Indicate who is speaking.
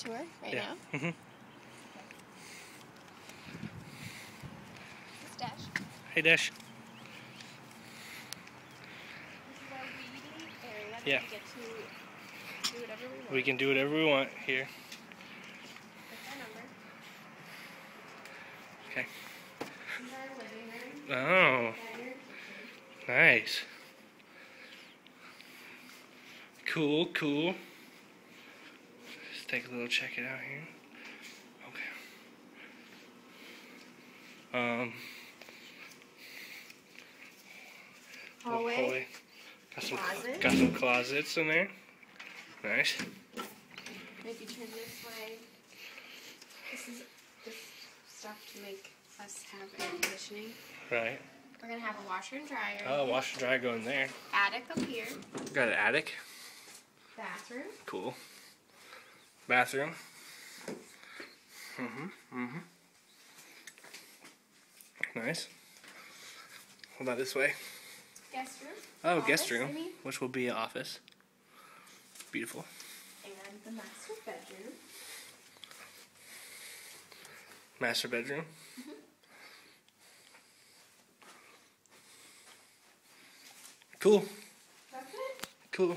Speaker 1: tour right now.
Speaker 2: Mm-hmm.
Speaker 1: This is Dash.
Speaker 2: Hey, Dash.
Speaker 1: This is our weedy area that
Speaker 2: Yeah.
Speaker 1: we get to do whatever we want.
Speaker 2: We can do whatever we want here.
Speaker 1: That's our number.
Speaker 2: Okay.
Speaker 1: This is our living room.
Speaker 2: Oh,
Speaker 1: Kitchen.
Speaker 2: nice. Cool, cool. Let's take a little check it out here. Okay.
Speaker 1: Hallway.
Speaker 2: Got some closets in there. Nice.
Speaker 1: Maybe turn this way. This is this stuff to make us have air conditioning.
Speaker 2: Right.
Speaker 1: We're gonna have a washer and dryer.
Speaker 2: Oh, washer and dryer going there.
Speaker 1: Attic up here.
Speaker 2: Got an attic.
Speaker 1: Bathroom.
Speaker 2: Cool. Bathroom. Nice. What about this way?
Speaker 1: Guest room.
Speaker 2: Oh,
Speaker 1: Office,
Speaker 2: guest room,
Speaker 1: I mean.
Speaker 2: which will be an office. Beautiful.
Speaker 1: And the master bedroom.
Speaker 2: Master bedroom. Cool.
Speaker 1: That's it.
Speaker 2: Cool.